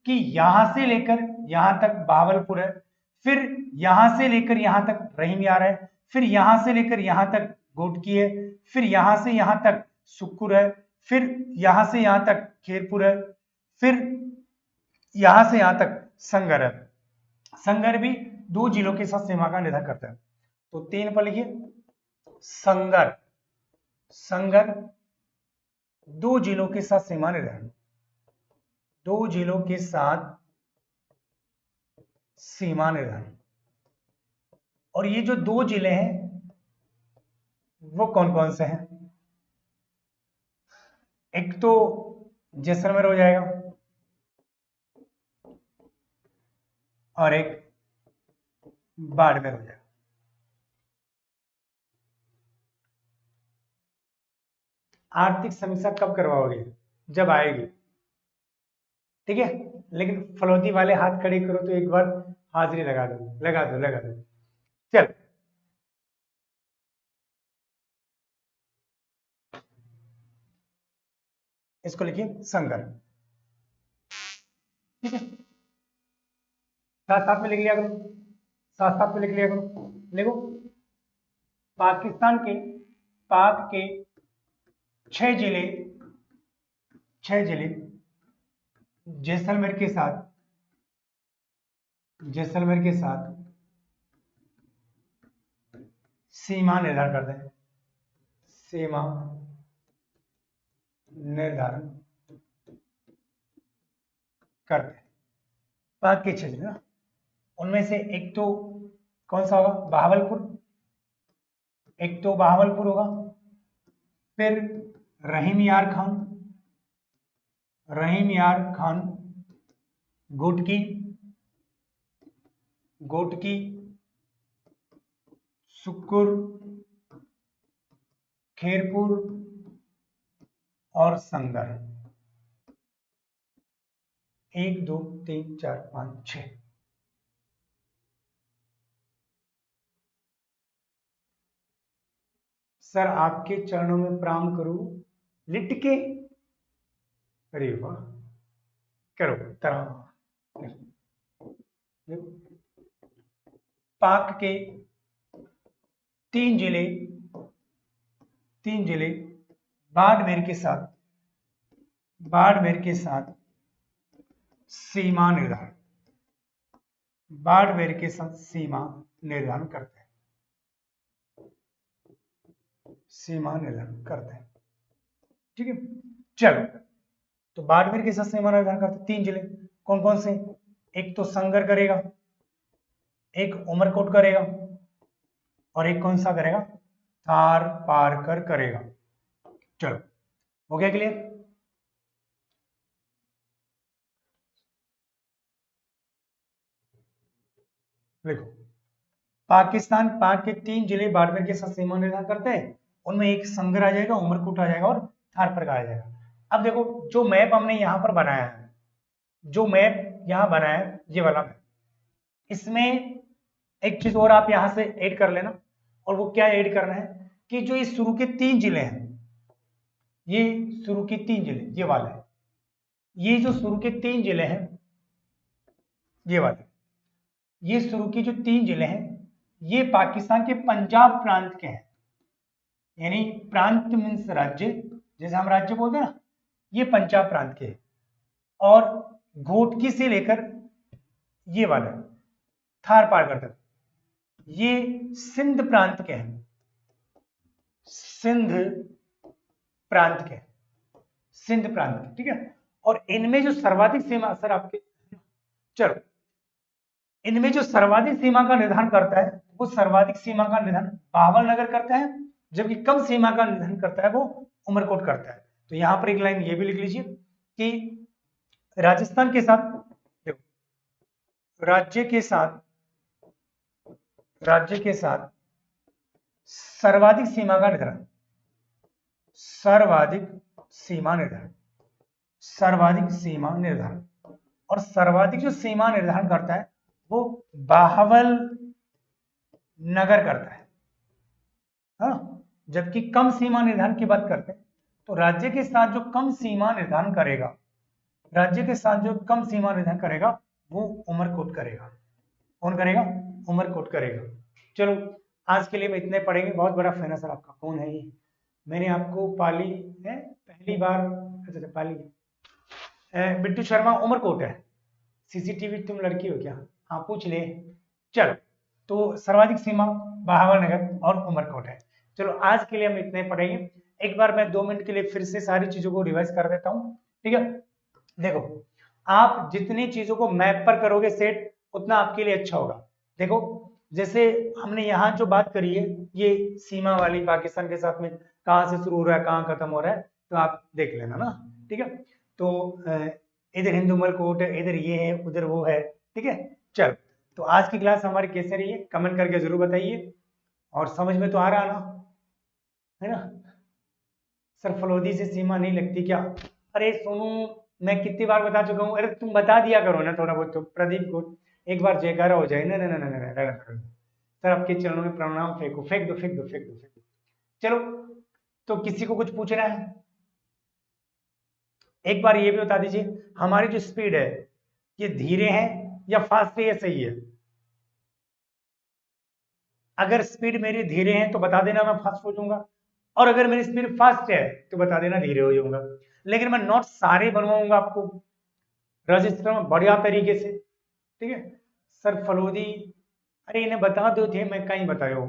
कि यहां से लेकर यहां तक बहावलपुर है, फिर यहां से लेकर यहां तक रहीम यार है, फिर यहां से लेकर यहां तक गोटकी है, फिर यहां से यहां तक सुक्कुर है, फिर यहां से यहां तक खेरपुर है, फिर यहां से यहां तक संगर है। संगर भी 2 जिलों के साथ सीमा का निर्धारण करता है। तो 3 पर लिखिए संगर, संगर 2 जिलों के साथ सीमा निर्धारण, 2 जिलों के साथ सीमा निर्धारण। और ये जो 2 जिले हैं वो कौन कौन से हैं? एक तो जैसलमेर हो जाएगा, और एक बाड़मेर हो जाएगा। आर्थिक समीक्षा कब करवाओगे? जब आएगी, ठीक है। लेकिन फलौदी वाले हाथ खड़े करो तो एक बार हाजिरी लगा दो, लगा दो, लगा दो। चल इसको लिखिए संगर, ठीक है। साथ साथ में लिख लिया करो, साथ साथ में लिख लिया करो। लिखो, पाकिस्तान के, पाक के 6 जिले, 6 जिले जैसलमेर के साथ, जैसलमेर के साथ सीमा निर्धारण करते हैं, सीमा निर्धारण करते हैं। पाक के 6 जिले ना, उनमें से एक तो कौन सा होगा, बहावलपुर, एक तो बहावलपुर होगा, फिर रहीम यार खान, रहीम यार खान, गोटकी, गोटकी, सुक्कुर, खेरपुर और संगर। 1 2 3 4 5 6। सर आपके चरणों में प्रणाम करूं, लिट के, अरे वाह, करो तरह। पाक के 3 जिले, 3 जिले बाड़मेर के साथ, बाड़मेर के साथ सीमा निर्धारण, बाड़मेर के साथ सीमा निर्धारण करते हैं, सीमा निर्धारण करते हैं। ठीक है, चलो, तो बाड़मेर के साथ सीमा निर्धारण करते हैं 3 जिले, कौन कौन से, एक तो संगर करेगा, एक उमरकोट करेगा, और एक कौन सा करेगा, थार पारकर करेगा। चलो, हो गया क्लियर। देखो, पाकिस्तान, पाक के 3 जिले बाड़मेर के साथ सीमा निर्धारण करते हैं, उनमें एक संगर आ जाएगा, उमरकोट आ जाएगा और थार पारकर आ जाएगा। अब देखो, जो मैप हमने यहां पर बनाया है, जो मैप यहां बनाया है, ये वाला मैप, इसमें एक चीज और आप यहां से ऐड कर लेना, और वो क्या ऐड करना है कि जो ये शुरू के 3 जिले हैं, ये शुरू के 3 जिले, ये वाले, ये जो शुरू के 3 जिले हैं, ये वाले, ये शुरू के जो 3 जिले हैं, ये पाकिस्तान के पंजाब प्रांत के हैं। यानी प्रांत मीन्स राज्य, जैसे हम राज्य बोलते हैं ना, ये पंजाब प्रांत के हैं। और घोटकी से लेकर ये वाला थार पारकर तक, ये सिंध प्रांत के हैं, सिंध प्रांत के, सिंध प्रांत के। ठीक है, और इनमें जो सर्वाधिक सीमा, सर आपके, चलो, इनमें जो सर्वाधिक सीमा का निर्धारण करता है, वो सर्वाधिक सीमा का निर्धारण बावल नगर करता है, जबकि कम सीमा का निर्धारण करता है वो उमरकोट करता है। तो यहां पर एक लाइन ये भी लिख लीजिए कि राजस्थान के साथ, देखो, राज्य के साथ, राज्य के साथ सर्वाधिक सीमा का निर्धारण, सर्वाधिक सीमा निर्धारण, सर्वाधिक सीमा निर्धारण, और सर्वाधिक जो सीमा निर्धारण करता है वो बाहवल नगर करता है। हाँ, जबकि कम सीमा निर्धारण की बात करते हैं तो राज्य के साथ जो कम सीमा निर्धारण करेगा, राज्य के साथ जो कम सीमा निर्धारण करेगा वो उमरकोट करेगा। कौन करेगा, उमरकोट करेगा। चलो, आज के लिए मैं इतने पढ़ेंगे। बहुत बड़ा फैन है सर आपका, कौन है ये, मैंने आपको पाली है पहली बार, अच्छा पाली, बिट्टू शर्मा उमरकोट है, सीसीटीवी तुम लड़की हो क्या, हाँ पूछ ले। चलो, तो सर्वाधिक सीमा बहावल नगर और उमरकोट है। चलो, आज के लिए हम इतने पढ़ेंगे। एक बार मैं 2 मिनट के लिए फिर से सारी चीजों को रिवाइज कर देता हूँ। ठीक है, देखो, आप जितनी चीजों को मैप पर करोगे सेट, उतना आपके लिए अच्छा होगा। देखो, जैसे हमने यहाँ जो बात करी है, ये सीमा वाली पाकिस्तान के साथ में कहाँ से शुरू हो रहा है, कहाँ खत्म हो रहा है, तो आप देख लेना ना। ठीक है, तो इधर हिंदुमल कोट है, इधर ये है, उधर वो है। ठीक है, चलो, तो आज की क्लास हमारी कैसे रही है कमेंट करके जरूर बताइए, और समझ में तो आ रहा ना, है ना। सर फलोदी से सीमा नहीं लगती क्या, अरे सोनू, मैं कितनी बार बता चुका हूँ, अरे तुम बता दिया करो ना थोड़ा बहुत, तो प्रदीप को एक बार जयकारा हो जाए ना ना ना ना ना ना, सर आपके चरणों में प्रणाम, फेंको, फेंक दो फेंक दो फेंक दो फेंक दो। चलो, तो किसी को कुछ पूछना है, एक बार ये भी बता दीजिए, हमारी जो स्पीड है ये धीरे है या फास्ट है या सही है? अगर स्पीड मेरी धीरे है तो बता देना, मैं फास्ट हो जाऊंगा, और अगर मेरी स्पीड फास्ट है तो बता देना धीरे हो जाऊंगा। लेकिन मैं नोट सारे बनवाऊंगा आपको रजिस्टर में बढ़िया तरीके से, ठीक है। सर फलोदी, अरे इन्हें बता दो थे, मैं कहीं बतायो।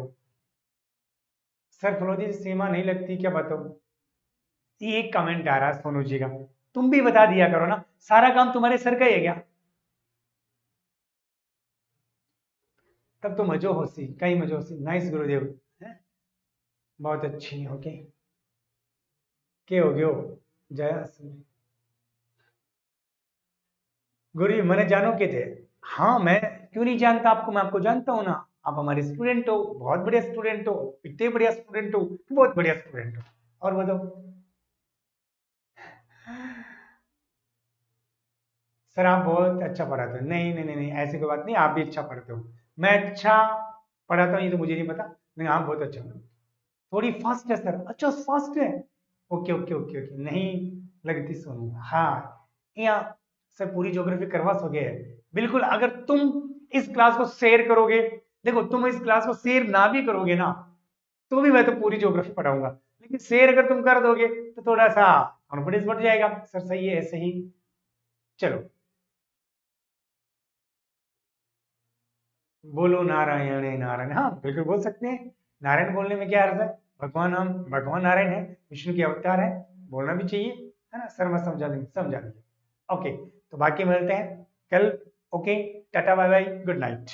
सर फलोदी से सीमा नहीं लगती, क्या बताऊं? ये एक कमेंट आ रहा है सोनू जी का, तुम भी बता दिया करो ना, सारा काम तुम्हारे सर का ही है क्या? तब तो मजो होसी, कहीं मजो होसी। नाइस गुरुदेव, हैं? बहुत अच्छी। ओके, के हो गयो जया गुरु जी, मैंने जानो के थे। हाँ, मैं क्यों नहीं जानता आपको, मैं आपको जानता हूँ ना। आप हमारे स्टूडेंट हो, बहुत बढ़िया स्टूडेंट हो, इतने बढ़िया स्टूडेंट हो, बहुत बढ़िया स्टूडेंट हो। और बताओ सर, आप बहुत अच्छा पढ़ाते हो। नहीं नहीं नहीं नहीं, ऐसी कोई बात नहीं, आप भी अच्छा पढ़ते हो। मैं अच्छा पढ़ाता हूँ ये तो मुझे नहीं पता, लेकिन आप बहुत अच्छा पढ़ाते हो। थोड़ी फास्ट है सर, अच्छा फास्ट है। ओके ओके ओके ओके, नहीं लगती सुनू। हाँ, यहाँ सर पूरी ज्योग्राफी करवा सकोगे है बिल्कुल, अगर तुम इस क्लास को शेयर करोगे। देखो, तुम इस क्लास को शेयर ना भी करोगे ना, तो भी मैं तो पूरी ज्योग्राफी पढ़ाऊंगा, लेकिन शेयर अगर तुम कर दोगे तो थोड़ा सा कॉन्फिडेंस बढ़ जाएगा। सर सही है, ऐसे ही। चलो, बोलो नारायण नारायण, हाँ बिल्कुल बोल सकते हैं। नारायण बोलने में क्या अर्थ है? भगवान, हम भगवान नारायण है, विष्णु के अवतार है, बोलना भी चाहिए, है ना सर? मैं समझा देंगे, समझा देंगे। ओके, तो बाकी मिलते हैं कल। Okay, tata bye bye, good night.